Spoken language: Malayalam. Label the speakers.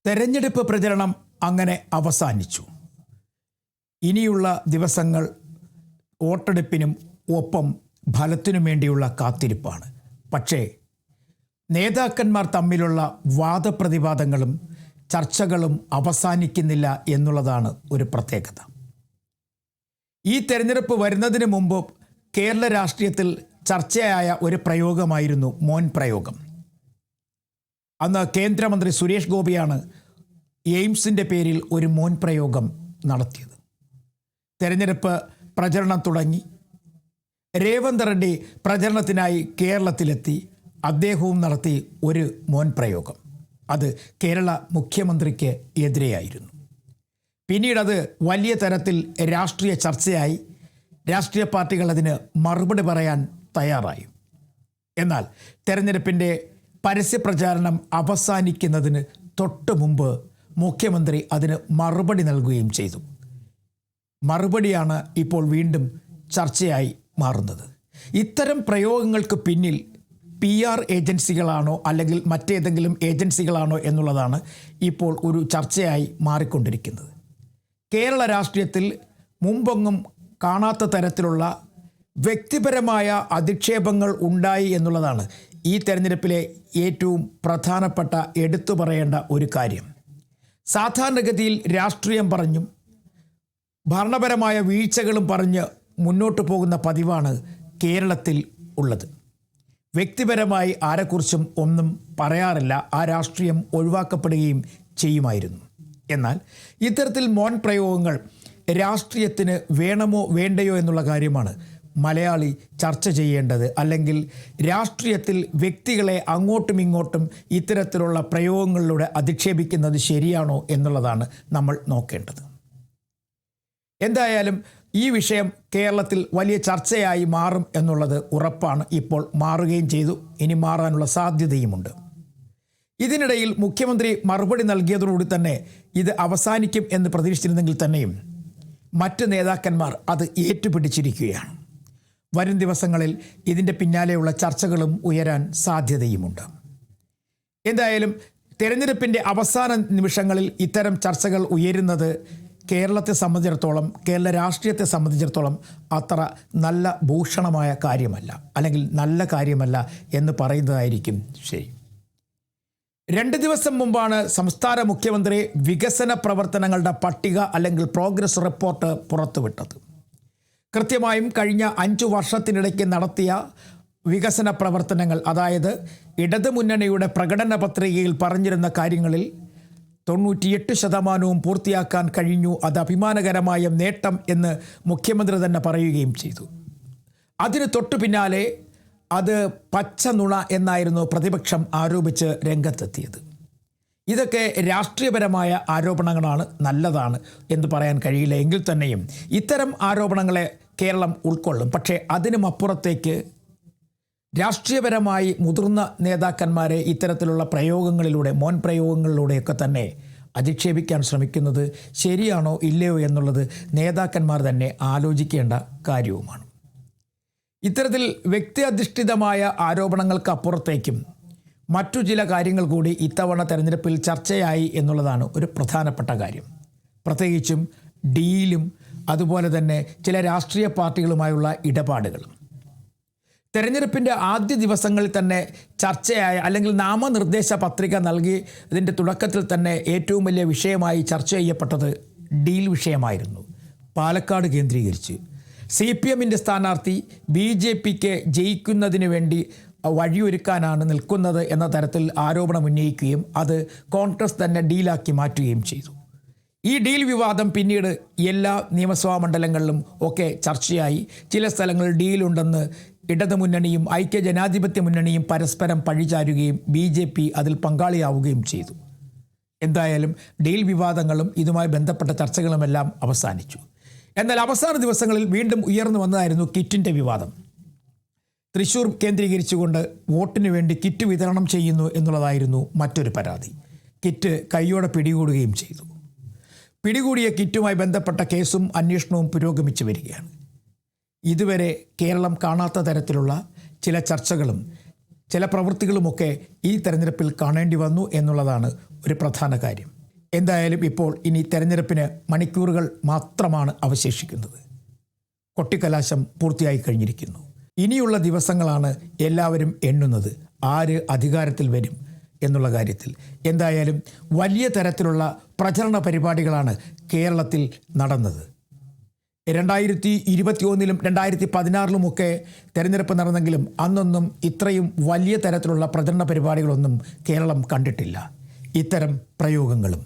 Speaker 1: തെരഞ്ഞെടുപ്പ് പ്രചരണം അങ്ങനെ അവസാനിച്ചു. ഇനിയുള്ള ദിവസങ്ങൾ വോട്ടെടുപ്പിനും ഒപ്പം ഫലത്തിനും വേണ്ടിയുള്ള കാത്തിരിപ്പാണ്. പക്ഷേ നേതാക്കന്മാർ തമ്മിലുള്ള വാദപ്രതിവാദങ്ങളും ചർച്ചകളും അവസാനിക്കുന്നില്ല എന്നുള്ളതാണ് ഒരു പ്രത്യേകത. ഈ തെരഞ്ഞെടുപ്പ് വരുന്നതിന് മുമ്പ് കേരള രാഷ്ട്രീയത്തിൽ ചർച്ചയായ ഒരു പ്രയോഗമായിരുന്നു മോൻ പ്രയോഗം. അന്ന് കേന്ദ്രമന്ത്രി സുരേഷ് ഗോപിയാണ് എയിംസിൻ്റെ പേരിൽ ഒരു മോൻ പ്രയോഗം നടത്തിയത്. തെരഞ്ഞെടുപ്പ് പ്രചരണം തുടങ്ങി. രേവന്ത് റെഡ്ഡി പ്രചരണത്തിനായി കേരളത്തിലെത്തി. അദ്ദേഹവും നടത്തി ഒരു മോൻ പ്രയോഗം. അത് കേരള മുഖ്യമന്ത്രിക്ക് എതിരെയായിരുന്നു. പിന്നീടത് വലിയ തരത്തിൽ രാഷ്ട്രീയ ചർച്ചയായി. രാഷ്ട്രീയ പാർട്ടികൾ അതിന് മറുപടി പറയാൻ തയ്യാറായി. എന്നാൽ തെരഞ്ഞെടുപ്പിൻ്റെ പരസ്യപ്രചാരണം അവസാനിക്കുന്നതിന് തൊട്ട് മുമ്പ് മുഖ്യമന്ത്രി അതിന് മറുപടി നൽകുകയും ചെയ്തു. മറുപടിയാണ് ഇപ്പോൾ വീണ്ടും ചർച്ചയായി മാറുന്നത്. ഇത്തരം പ്രയോഗങ്ങൾക്ക് പിന്നിൽ PR ഏജൻസികളാണോ അല്ലെങ്കിൽ മറ്റേതെങ്കിലും ഏജൻസികളാണോ എന്നുള്ളതാണ് ഇപ്പോൾ ഒരു ചർച്ചയായി മാറിക്കൊണ്ടിരിക്കുന്നത്. കേരള രാഷ്ട്രീയത്തിൽ മുമ്പൊന്നും കാണാത്ത തരത്തിലുള്ള വ്യക്തിപരമായ അധിക്ഷേപങ്ങൾ ഉണ്ടായി എന്നുള്ളതാണ് ഈ തെരഞ്ഞെടുപ്പിലെ ഏറ്റവും പ്രധാനപ്പെട്ട എടുത്തു പറയേണ്ട ഒരു കാര്യം. സാധാരണഗതിയിൽ രാഷ്ട്രീയം പറഞ്ഞും ഭരണപരമായ വീഴ്ചകളും പറഞ്ഞ് മുന്നോട്ട് പോകുന്ന പതിവാണ് കേരളത്തിൽ ഉള്ളത്. വ്യക്തിപരമായി ആരെക്കുറിച്ചും ഒന്നും പറയാറില്ല. ആ രാഷ്ട്രീയം ഒഴിവാക്കപ്പെടുകയും ചെയ്യുമായിരുന്നു. എന്നാൽ ഇത്തരത്തിൽ മോൻ പ്രയോഗങ്ങൾ രാഷ്ട്രീയത്തിന് വേണമോ വേണ്ടയോ എന്നുള്ള കാര്യമാണ് മലയാളി ചർച്ച ചെയ്യേണ്ടത്. അല്ലെങ്കിൽ രാഷ്ട്രീയത്തിൽ വ്യക്തികളെ അങ്ങോട്ടും ഇങ്ങോട്ടും ഇത്തരത്തിലുള്ള പ്രയോഗങ്ങളിലൂടെ അധിക്ഷേപിക്കുന്നത് ശരിയാണോ എന്നുള്ളതാണ് നമ്മൾ നോക്കേണ്ടത്. എന്തായാലും ഈ വിഷയം കേരളത്തിൽ വലിയ ചർച്ചയായി മാറും എന്നുള്ളത് ഉറപ്പാണ്. ഇപ്പോൾ മാറുകയും ചെയ്തു. ഇനി മാറാനുള്ള സാധ്യതയുമുണ്ട്. ഇതിനിടയിൽ മുഖ്യമന്ത്രി മറുപടി നൽകിയതോടുകൂടി തന്നെ ഇത് അവസാനിക്കും എന്ന് പ്രതീക്ഷിച്ചിരുന്നെങ്കിൽ തന്നെയും മറ്റ് നേതാക്കന്മാർ അത് ഏറ്റുപിടിച്ചിരിക്കുകയാണ്. വരും ദിവസങ്ങളിൽ ഇതിൻ്റെ പിന്നാലെയുള്ള ചർച്ചകളും ഉയരാൻ സാധ്യതയുമുണ്ട്. എന്തായാലും തെരഞ്ഞെടുപ്പിൻ്റെ അവസാന നിമിഷങ്ങളിൽ ഇത്തരം ചർച്ചകൾ ഉയരുന്നത് കേരളത്തെ സംബന്ധിച്ചിടത്തോളം, കേരള രാഷ്ട്രീയത്തെ സംബന്ധിച്ചിടത്തോളം അത്ര നല്ല ഭൂഷണമായ കാര്യമല്ല, അല്ലെങ്കിൽ നല്ല കാര്യമല്ല എന്ന് പറയുന്നതായിരിക്കും ശരി. 2 ദിവസം മുമ്പാണ് സംസ്ഥാന മുഖ്യമന്ത്രി വികസന പ്രവർത്തനങ്ങളുടെ പട്ടിക അല്ലെങ്കിൽ പ്രോഗ്രസ് റിപ്പോർട്ട് പുറത്തുവിട്ടത്. കൃത്യമായും കഴിഞ്ഞ 5 വർഷത്തിനിടയ്ക്ക് നടത്തിയ വികസന പ്രവർത്തനങ്ങൾ, അതായത് ഇടതുമുന്നണിയുടെ പ്രകടന പത്രികയിൽ പറഞ്ഞിരുന്ന കാര്യങ്ങളിൽ 98% പൂർത്തിയാക്കാൻ കഴിഞ്ഞു. അത് അഭിമാനകരമായ നേട്ടം എന്ന് മുഖ്യമന്ത്രി തന്നെ പറയുകയും ചെയ്തു. അതിന് തൊട്ടു പിന്നാലെ അത് പച്ച നുണ എന്നായിരുന്നു പ്രതിപക്ഷം ആരോപിച്ച് രംഗത്തെത്തിയത്. ഇതൊക്കെ രാഷ്ട്രീയപരമായ ആരോപണങ്ങളാണ്, നല്ലതാണ് എന്ന് പറയാൻ കഴിയില്ല. എങ്കിൽ തന്നെയും ഇത്തരം ആരോപണങ്ങളെ കേരളം ഉൾക്കൊള്ളും. പക്ഷേ അതിനും അപ്പുറത്തേക്ക് രാഷ്ട്രീയപരമായി മുതിർന്ന നേതാക്കന്മാരെ ഇത്തരത്തിലുള്ള പ്രയോഗങ്ങളിലൂടെ, മോൻ പ്രയോഗങ്ങളിലൂടെയൊക്കെ തന്നെ അധിക്ഷേപിക്കാൻ ശ്രമിക്കുന്നത് ശരിയാണോ ഇല്ലയോ എന്നുള്ളത് നേതാക്കന്മാർ തന്നെ ആലോചിക്കേണ്ട കാര്യവുമാണ്. ഇത്തരത്തിൽ വ്യക്തി അധിഷ്ഠിതമായ ആരോപണങ്ങൾക്ക് അപ്പുറത്തേക്കും മറ്റു ചില കാര്യങ്ങൾ കൂടി ഇത്തവണ തെരഞ്ഞെടുപ്പിൽ ചർച്ചയായി എന്നുള്ളതാണ് ഒരു പ്രധാനപ്പെട്ട കാര്യം. പ്രത്യേകിച്ചും ഡീലും അതുപോലെ തന്നെ ചില രാഷ്ട്രീയ പാർട്ടികളുമായുള്ള ഇടപാടുകളും. തെരഞ്ഞെടുപ്പിൻ്റെ ആദ്യ ദിവസങ്ങളിൽ തന്നെ ചർച്ചയായ അല്ലെങ്കിൽ നാമനിർദ്ദേശ പത്രിക നൽകി ഇതിൻ്റെ തുടക്കത്തിൽ തന്നെ ഏറ്റവും വലിയ വിഷയമായി ചർച്ച ചെയ്യപ്പെട്ടത് ഡീൽ വിഷയമായിരുന്നു. പാലക്കാട് കേന്ദ്രീകരിച്ച് CPMൻ്റെ സ്ഥാനാർത്ഥി BJPക്ക് ജയിക്കുന്നതിന് വേണ്ടി വഴിയൊരുക്കാനാണ് നിൽക്കുന്നത് എന്ന തരത്തിൽ ആരോപണം ഉന്നയിക്കുകയും അത് കോൺഗ്രസ് തന്നെ ഡീലാക്കി മാറ്റുകയും ചെയ്തു. ഈ ഡീൽ വിവാദം പിന്നീട് എല്ലാ നിയമസഭാ മണ്ഡലങ്ങളിലും ഒക്കെ ചർച്ചയായി. ചില സ്ഥലങ്ങളിൽ ഡീലുണ്ടെന്ന് ഇടതുമുന്നണിയും ഐക്യജനാധിപത്യ മുന്നണിയും പരസ്പരം പഴിചാരുകയും BJP അതിൽ പങ്കാളിയാവുകയും ചെയ്തു. എന്തായാലും ഡീൽ വിവാദങ്ങളും ഇതുമായി ബന്ധപ്പെട്ട ചർച്ചകളുമെല്ലാം അവസാനിച്ചു. എന്നാൽ അവസാന ദിവസങ്ങളിൽ വീണ്ടും ഉയർന്നു വന്നതായിരുന്നു കിറ്റിൻ്റെ വിവാദം. തൃശ്ശൂർ കേന്ദ്രീകരിച്ചുകൊണ്ട് വോട്ടിന് വേണ്ടി കിറ്റ് വിതരണം ചെയ്യുന്നു എന്നുള്ളതായിരുന്നു മറ്റൊരു പരാതി. കിറ്റ് കൈയോടെ പിടികൂടുകയും ചെയ്തു. പിടികൂടിയ കിറ്റുമായി ബന്ധപ്പെട്ട കേസും അന്വേഷണവും പുരോഗമിച്ചു വരികയാണ്. ഇതുവരെ കേരളം കാണാത്ത തരത്തിലുള്ള ചില ചർച്ചകളും ചില പ്രവൃത്തികളുമൊക്കെ ഈ തെരഞ്ഞെടുപ്പിൽ കാണേണ്ടി വന്നു എന്നുള്ളതാണ് ഒരു പ്രധാന കാര്യം. എന്തായാലും ഇപ്പോൾ ഇനി തെരഞ്ഞെടുപ്പിന് മണിക്കൂറുകൾ മാത്രമാണ് അവശേഷിക്കുന്നത്. കൊട്ടിക്കലാശം പൂർത്തിയായി കഴിഞ്ഞിരിക്കുന്നു. ഇനിയുള്ള ദിവസങ്ങളാണ് എല്ലാവരും എണ്ണുന്നത് ആര് അധികാരത്തിൽ വരും എന്നുള്ള കാര്യത്തിൽ. എന്തായാലും വലിയ തരത്തിലുള്ള പ്രചരണ പരിപാടികളാണ് കേരളത്തിൽ നടന്നത്. 2021 2016 തെരഞ്ഞെടുപ്പ് നടന്നെങ്കിലും അന്നൊന്നും ഇത്രയും വലിയ തരത്തിലുള്ള പ്രചരണ പരിപാടികളൊന്നും കേരളം കണ്ടിട്ടില്ല. ഇത്തരം പ്രയോഗങ്ങളും